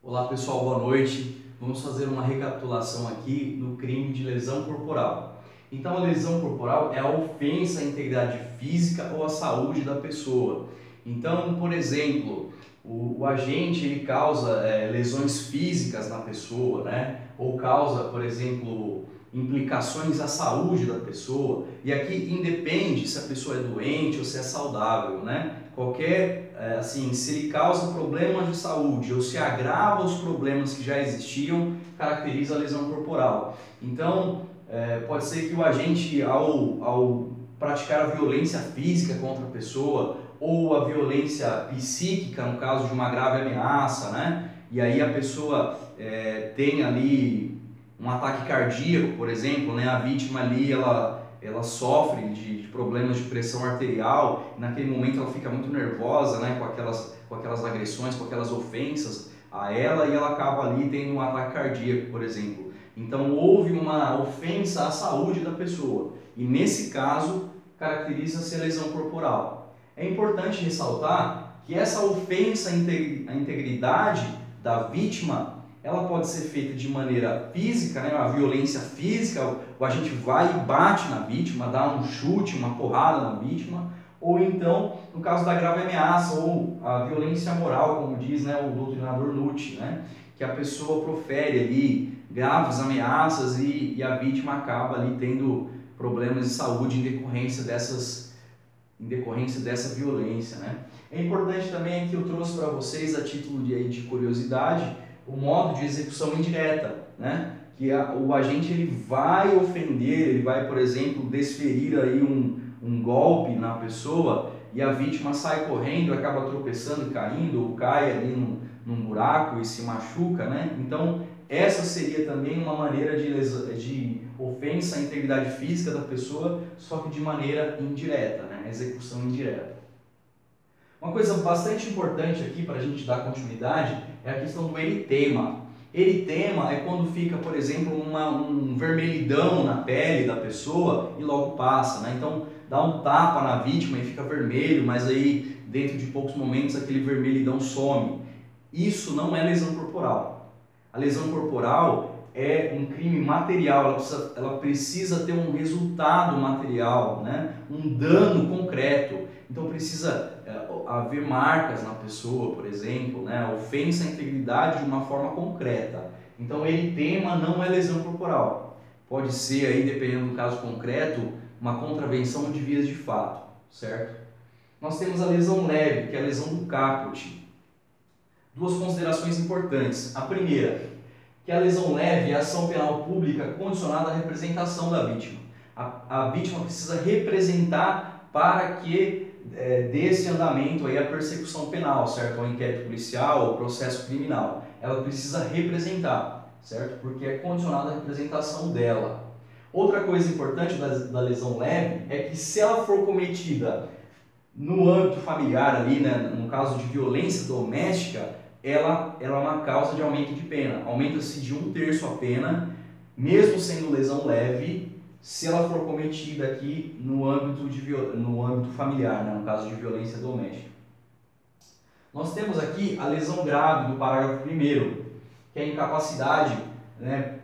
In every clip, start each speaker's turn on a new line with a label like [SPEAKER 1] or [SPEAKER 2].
[SPEAKER 1] Olá pessoal, boa noite. Vamos fazer uma recapitulação aqui do crime de lesão corporal. Então a lesão corporal é a ofensa à integridade física ou à saúde da pessoa. Então, por exemplo, o agente ele causa lesões físicas na pessoa, né? Ou causa, por exemplo, implicações à saúde da pessoa. E aqui independe se a pessoa é doente ou se é saudável, né? Se ele causa problemas de saúde ou se agrava os problemas que já existiam, caracteriza a lesão corporal. Então, pode ser que o agente, ao praticar a violência física contra a pessoa ou a violência psíquica, no caso de uma grave ameaça, né? E aí a pessoa tem ali um ataque cardíaco, por exemplo, né? A vítima ali, ela sofre de problemas de pressão arterial, naquele momento ela fica muito nervosa, né, com aquelas agressões, com aquelas ofensas a ela, e ela acaba ali tendo um ataque cardíaco, por exemplo. Então houve uma ofensa à saúde da pessoa, e nesse caso caracteriza-se a lesão corporal. É importante ressaltar que essa ofensa à integridade da vítima ela pode ser feita de maneira física, né? A violência física, o agente vai e bate na vítima, dá um chute, uma porrada na vítima, ou então, no caso da grave ameaça, ou a violência moral, como diz, né, o doutrinador Nutt, né? Que a pessoa profere ali graves ameaças e a vítima acaba ali tendo problemas de saúde em decorrência dessa violência, né? É importante também que eu trouxe para vocês, a título de curiosidade, o modo de execução indireta, né? Que o agente ele vai ofender, ele vai, por exemplo, desferir aí um golpe na pessoa e a vítima sai correndo, acaba tropeçando e caindo, ou cai ali num buraco e se machuca, né? Então, essa seria também uma maneira de ofensa à integridade física da pessoa, só que de maneira indireta, né? Execução indireta. Uma coisa bastante importante aqui para a gente dar continuidade é a questão do eritema. Eritema é quando fica, por exemplo, um vermelhidão na pele da pessoa e logo passa, né? Então dá um tapa na vítima e fica vermelho, mas aí dentro de poucos momentos aquele vermelhidão some. Isso não é lesão corporal. A lesão corporal é um crime material, ela precisa ter um resultado material, né? Um dano concreto. Então precisa haver marcas na pessoa, por exemplo, né? Ofensa à integridade de uma forma concreta. Então eritema não é lesão corporal. Pode ser aí, dependendo do caso concreto, uma contravenção de vias de fato, certo? Nós temos a lesão leve, que é a lesão do caput. Duas considerações importantes. A primeira, que a lesão leve é a ação penal pública condicionada à representação da vítima. A vítima precisa representar para que desse andamento aí a persecução penal, certo? O inquérito policial, o processo criminal. Ela precisa representar, certo? Porque é condicionada à representação dela. Outra coisa importante da lesão leve é que se ela for cometida no âmbito familiar ali, né, no caso de violência doméstica, ela é uma causa de aumento de pena. Aumenta-se de 1/3 a pena, mesmo sendo lesão leve, se ela for cometida aqui no âmbito familiar, né, no caso de violência doméstica. Nós temos aqui a lesão grave do parágrafo 1º, que é a incapacidade, né,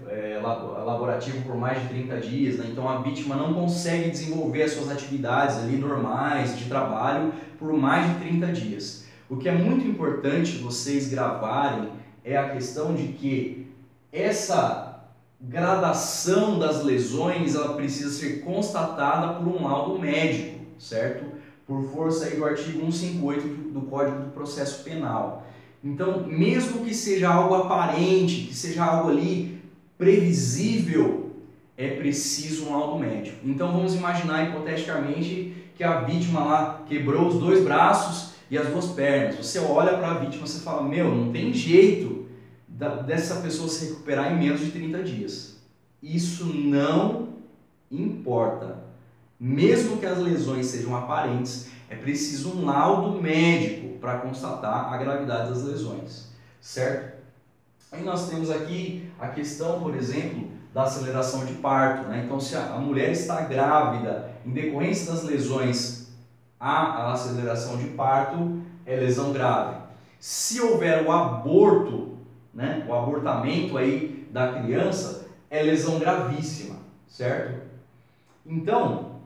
[SPEAKER 1] laborativa por mais de 30 dias. Né? Então a vítima não consegue desenvolver as suas atividades ali normais de trabalho por mais de 30 dias. O que é muito importante vocês gravarem é a questão de que essa gradação das lesões ela precisa ser constatada por um laudo médico, certo? Por força aí do artigo 158 do Código do Processo Penal. Então, mesmo que seja algo aparente, que seja algo ali previsível, é preciso um laudo médico. Então, vamos imaginar hipoteticamente que a vítima lá quebrou os 2 braços e as 2 pernas. Você olha para a vítima e você fala, meu, não tem jeito dessa pessoa se recuperar em menos de 30 dias. Isso não importa. Mesmo que as lesões sejam aparentes, é preciso um laudo médico para constatar a gravidade das lesões, certo? Aí nós temos aqui a questão, por exemplo, da aceleração de parto, né? Então, se a mulher está grávida em decorrência das lesões, a aceleração de parto é lesão grave. Se houver o aborto né, o abortamento aí da criança, é lesão gravíssima, certo? Então,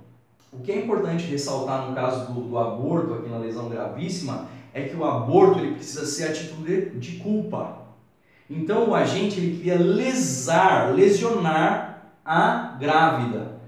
[SPEAKER 1] o que é importante ressaltar no caso do aborto, aqui na lesão gravíssima, é que o aborto ele precisa ser a título de culpa. Então, o agente ele queria lesionar a grávida,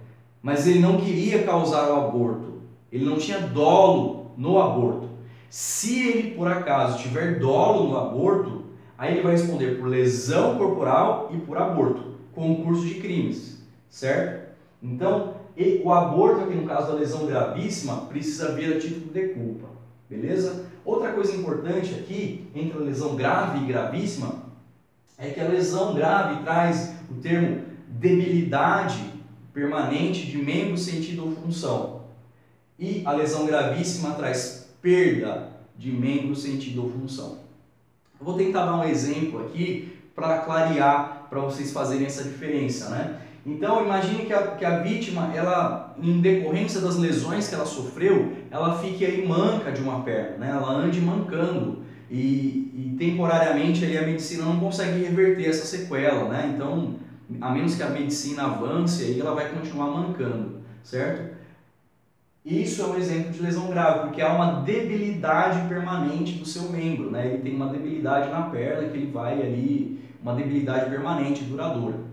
[SPEAKER 1] mas ele não queria causar o aborto, ele não tinha dolo no aborto. Se ele, por acaso, tiver dolo no aborto, aí ele vai responder por lesão corporal e por aborto, concurso de crimes, certo? Então, o aborto aqui no caso da lesão gravíssima precisa vir a título de culpa, beleza? Outra coisa importante aqui, entre a lesão grave e gravíssima, é que a lesão grave traz o termo debilidade permanente de membro, sentido ou função. E a lesão gravíssima traz perda de membro, sentido ou função. Eu vou tentar dar um exemplo aqui para clarear, para vocês fazerem essa diferença, né? Então, imagine que a vítima, ela, em decorrência das lesões que ela sofreu, ela fique aí manca de uma perna, né? Ela ande mancando e temporariamente aí a medicina não consegue reverter essa sequela, né? Então, a menos que a medicina avance, aí ela vai continuar mancando, certo? Isso é um exemplo de lesão grave, porque há uma debilidade permanente do seu membro, né? Ele tem uma debilidade na perna que ele vai ali, uma debilidade permanente, duradoura.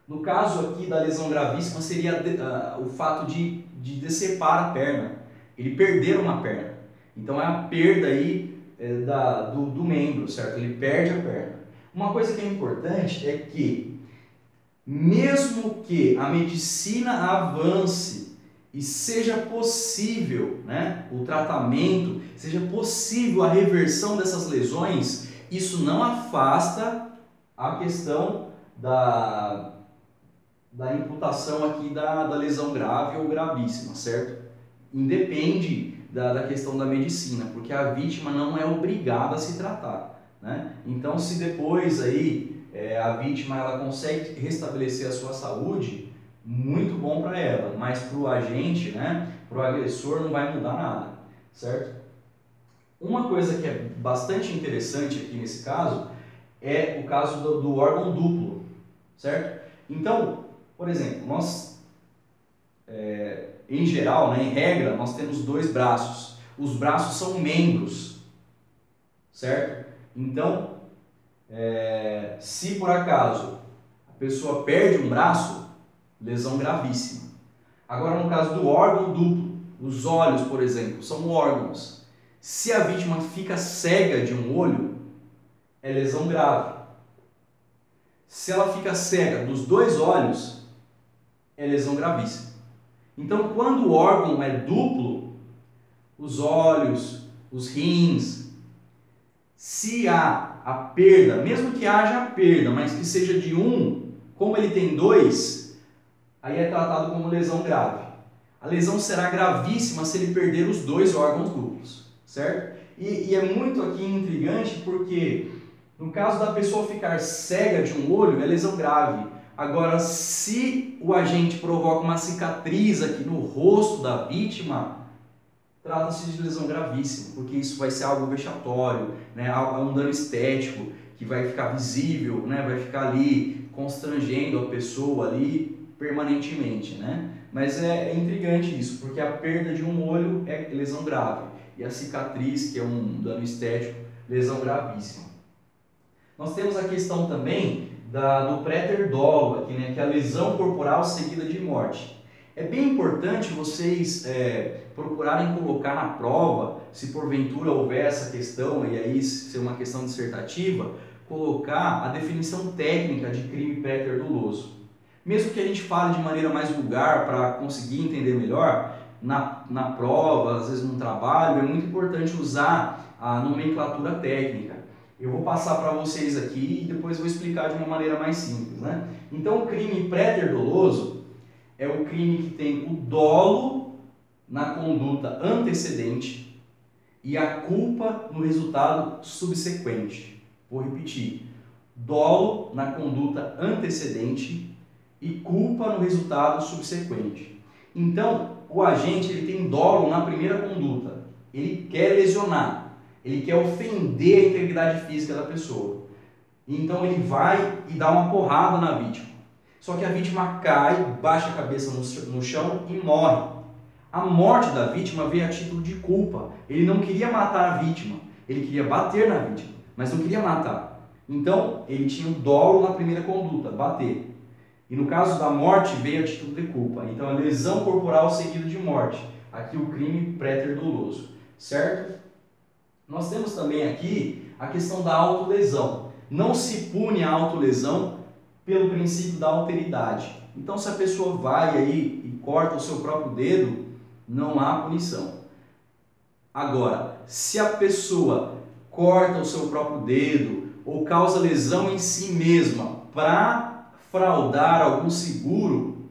[SPEAKER 1] No caso aqui da lesão gravíssima seria o fato de decepar a perna, ele perder uma perna. Então é a perda aí do membro, certo? Ele perde a perna. Uma coisa que é importante é que, mesmo que a medicina avance e seja possível, né, o tratamento, seja possível a reversão dessas lesões, isso não afasta a questão da imputação aqui da lesão grave ou gravíssima, certo? Independe da questão da medicina, porque a vítima não é obrigada a se tratar, né? Então, se depois aí a vítima ela consegue restabelecer a sua saúde, muito bom para ela, mas para o agente, né, para o agressor não vai mudar nada, certo? Uma coisa que é bastante interessante aqui nesse caso é o caso do órgão duplo, certo? Então, por exemplo, nós, em geral, né, em regra, nós temos dois braços. Os braços são membros, certo? Então, se por acaso a pessoa perde um braço, lesão gravíssima. Agora, no caso do órgão duplo, os olhos, por exemplo, são órgãos. Se a vítima fica cega de um olho, é lesão grave. Se ela fica cega dos dois olhos, é lesão gravíssima. Então, quando o órgão é duplo, os olhos, os rins, se há a perda, mesmo que haja a perda, mas que seja de um, como ele tem dois, aí é tratado como lesão grave. A lesão será gravíssima se ele perder os dois órgãos duplos, certo? E é muito aqui intrigante porque, no caso da pessoa ficar cega de um olho, é lesão grave. Agora, se o agente provoca uma cicatriz aqui no rosto da vítima, trata-se de lesão gravíssima, porque isso vai ser algo vexatório, né? Um dano estético que vai ficar visível, né? Vai ficar ali constrangendo a pessoa ali permanentemente, né? Mas é intrigante isso, porque a perda de um olho é lesão grave e a cicatriz, que é um dano estético, lesão gravíssima. Nós temos a questão também do préter-dolo, aqui, né, que é a lesão corporal seguida de morte. É bem importante vocês procurarem colocar na prova, se porventura houver essa questão, e aí ser uma questão dissertativa, colocar a definição técnica de crime préter-doloso. Mesmo que a gente fale de maneira mais vulgar para conseguir entender melhor, na prova, às vezes no trabalho, é muito importante usar a nomenclatura técnica. Eu vou passar para vocês aqui e depois vou explicar de uma maneira mais simples, né? Então, o crime préter-doloso é o crime que tem o dolo na conduta antecedente e a culpa no resultado subsequente. Vou repetir. Dolo na conduta antecedente e culpa no resultado subsequente. Então, o agente ele tem dolo na primeira conduta. Ele quer lesionar. Ele quer ofender a integridade física da pessoa. Então ele vai e dá uma porrada na vítima. Só que a vítima cai, baixa a cabeça no chão e morre. A morte da vítima veio a título de culpa. Ele não queria matar a vítima, ele queria bater na vítima, mas não queria matar. Então ele tinha um dolo na primeira conduta, bater. E no caso da morte veio a título de culpa. Então a lesão corporal seguida de morte. Aqui o crime pré-ter-doloso, certo? Nós temos também aqui a questão da autolesão. Não se pune a autolesão pelo princípio da alteridade. Então se a pessoa vai aí e corta o seu próprio dedo, não há punição. Agora, se a pessoa corta o seu próprio dedo ou causa lesão em si mesma para fraudar algum seguro,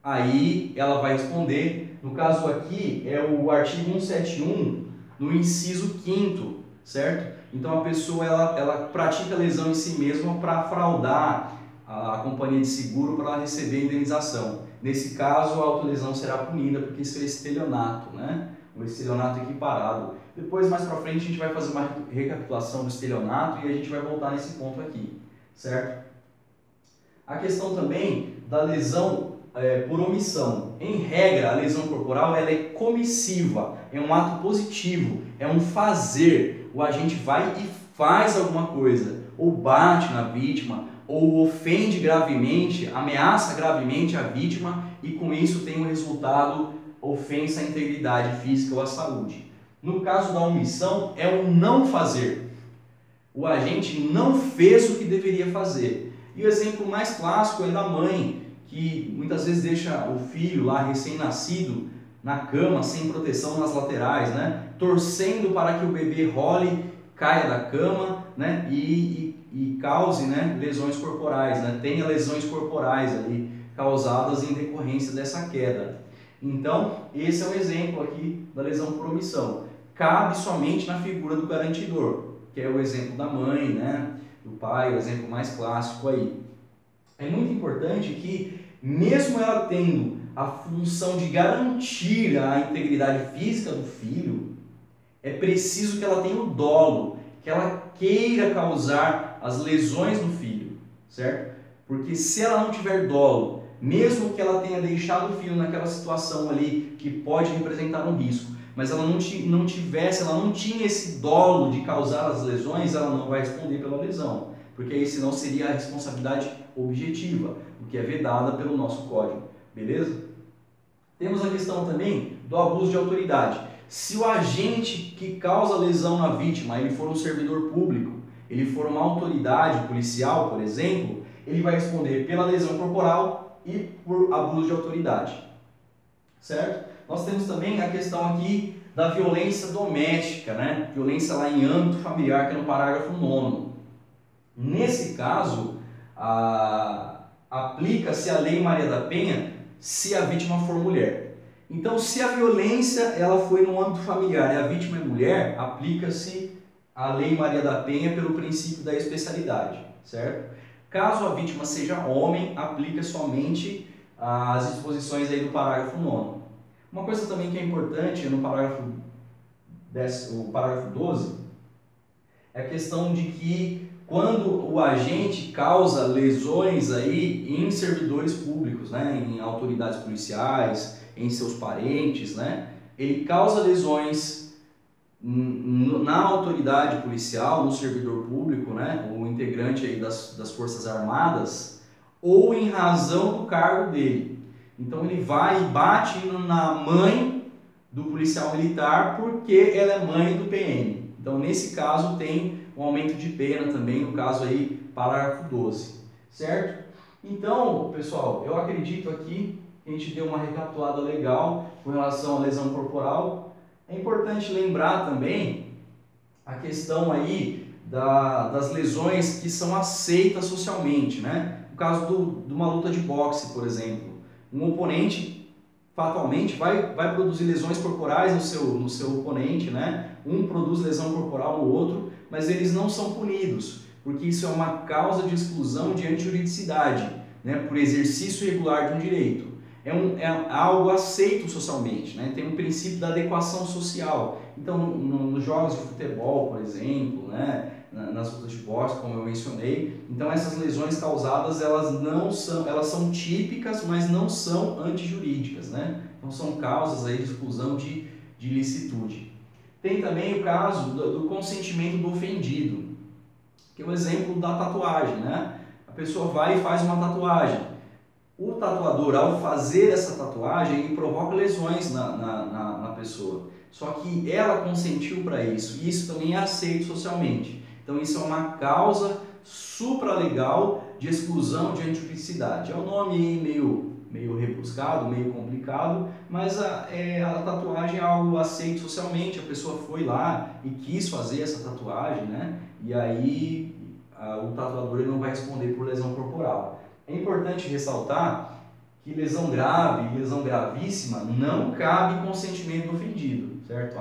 [SPEAKER 1] aí ela vai responder. No caso aqui é o artigo 171, no inciso 5º, certo? Então a pessoa ela pratica lesão em si mesma para fraudar a companhia de seguro para ela receber a indenização. Nesse caso, a autolesão será punida porque isso é estelionato, né? O estelionato equiparado. Depois, mais para frente, a gente vai fazer uma recapitulação do estelionato e a gente vai voltar nesse ponto aqui, certo? A questão também da lesão por omissão. Em regra, a lesão corporal ela é comissiva, é um ato positivo, é um fazer. O agente vai e faz alguma coisa, ou bate na vítima, ou ofende gravemente, ameaça gravemente a vítima e com isso tem um resultado ofensa à integridade física ou à saúde. No caso da omissão, é o não fazer. O agente não fez o que deveria fazer. E o exemplo mais clássico é da mãe, que muitas vezes deixa o filho lá recém-nascido na cama, sem proteção nas laterais, né? Torcendo para que o bebê role, caia da cama, né? E cause, né, lesões corporais, né? Tenha lesões corporais ali causadas em decorrência dessa queda. Então, esse é um exemplo aqui da lesão por omissão. Cabe somente na figura do garantidor, que é o exemplo da mãe, né, do pai, o exemplo mais clássico aí. É muito importante que, mesmo ela tendo a função de garantir a integridade física do filho, é preciso que ela tenha o dolo, que ela queira causar as lesões no filho, certo? Porque se ela não tiver dolo, mesmo que ela tenha deixado o filho naquela situação ali que pode representar um risco, mas ela não tinha esse dolo de causar as lesões, ela não vai responder pela lesão, porque aí senão seria a responsabilidade objetiva, o que é vedada pelo nosso código, beleza? Temos a questão também do abuso de autoridade. Se o agente que causa lesão na vítima, ele for um servidor público, ele for uma autoridade policial, por exemplo, ele vai responder pela lesão corporal e por abuso de autoridade, certo? Nós temos também a questão aqui da violência doméstica, né? Violência lá em âmbito familiar, que é no parágrafo 9º. Nesse caso, aplica-se a Lei Maria da Penha se a vítima for mulher. Então, se a violência ela foi no âmbito familiar e a vítima é mulher, aplica-se a Lei Maria da Penha pelo princípio da especialidade, certo? Caso a vítima seja homem, aplica somente as disposições aí do parágrafo 9º. Uma coisa também que é importante no parágrafo 12 é a questão de que quando o agente causa lesões aí em servidores públicos, né, em autoridades policiais, em seus parentes, né, ele causa lesões na autoridade policial, no servidor público, né, o integrante aí das Forças Armadas, ou em razão do cargo dele. Então ele vai e bate na mãe do policial militar porque ela é mãe do PM. Então nesse caso tem um aumento de pena também, no caso aí, parágrafo 12, certo? Então, pessoal, eu acredito aqui que a gente deu uma recapitulada legal com relação à lesão corporal. É importante lembrar também a questão aí das lesões que são aceitas socialmente, né? No caso de uma luta de boxe, por exemplo, um oponente fatalmente vai produzir lesões corporais no seu oponente, né? Um produz lesão corporal no outro, mas eles não são punidos, porque isso é uma causa de exclusão de antijuridicidade, né? Por exercício irregular de um direito. É algo aceito socialmente, né? Tem um princípio da adequação social. Então, nos jogos de futebol, por exemplo, né? nas lutas de boxe, como eu mencionei. Então essas lesões causadas, elas são típicas, mas não são antijurídicas, né? Então são causas aí de exclusão de ilicitude. Tem também o caso do consentimento do ofendido, que é o exemplo da tatuagem, né? A pessoa vai e faz uma tatuagem. O tatuador, ao fazer essa tatuagem, ele provoca lesões na pessoa. Só que ela consentiu para isso, e isso também é aceito socialmente. Então isso é uma causa supralegal de exclusão de antijuridicidade. É um nome meio rebuscado, meio complicado, mas a tatuagem é algo aceito socialmente. A pessoa foi lá e quis fazer essa tatuagem, né? E aí o tatuador ele não vai responder por lesão corporal. É importante ressaltar que lesão grave e lesão gravíssima não cabe consentimento do ofendido, certo?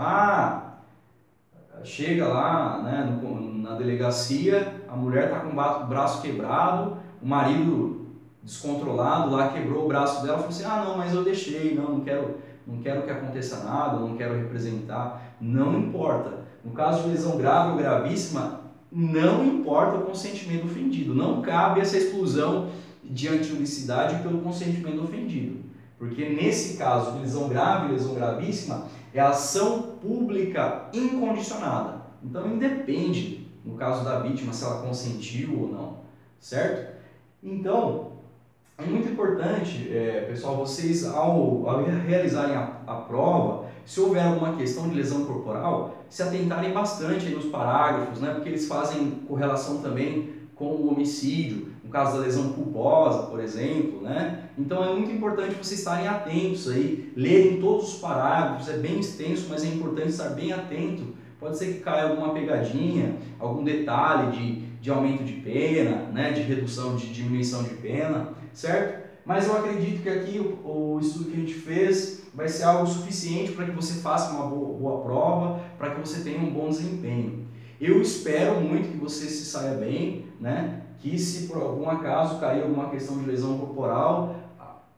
[SPEAKER 1] Chega lá, né, na delegacia, a mulher está com o braço quebrado, o marido descontrolado lá quebrou o braço dela, falou assim, não, mas eu deixei, não quero que aconteça nada, não quero representar. Não importa. No caso de lesão grave ou gravíssima, não importa o consentimento ofendido, não cabe essa exclusão de antijuridicidade pelo consentimento ofendido, porque nesse caso de lesão grave e lesão gravíssima é ação pública incondicionada, então independe no caso da vítima se ela consentiu ou não, certo? Então é muito importante, pessoal, vocês ao realizarem a prova, se houver alguma questão de lesão corporal, se atentarem bastante aí nos parágrafos, né, porque eles fazem correlação também com o homicídio, no caso da lesão culposa, por exemplo, né? Então é muito importante vocês estarem atentos aí, lerem todos os parágrafos, é bem extenso, mas é importante estar bem atento. Pode ser que caia alguma pegadinha, algum detalhe de aumento de pena, né? De redução, de diminuição de pena, certo? Mas eu acredito que aqui o estudo que a gente fez vai ser algo suficiente para que você faça uma boa prova, para que você tenha um bom desempenho. Eu espero muito que você se saia bem, né? Que se por algum acaso cair alguma questão de lesão corporal,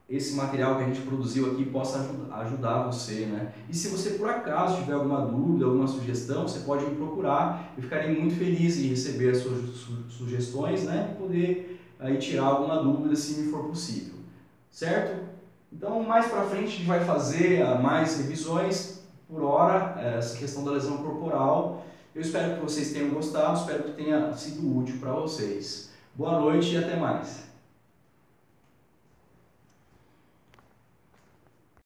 [SPEAKER 1] esse material que a gente produziu aqui possa ajudar você, né? E se você por acaso tiver alguma dúvida, alguma sugestão, você pode me procurar. Eu ficarei muito feliz em receber as suas sugestões, né? E poder aí tirar alguma dúvida se me for possível, certo? Então mais para frente a gente vai fazer mais revisões. Por hora, essa questão da lesão corporal. Eu espero que vocês tenham gostado, espero que tenha sido útil para vocês. Boa noite e até mais.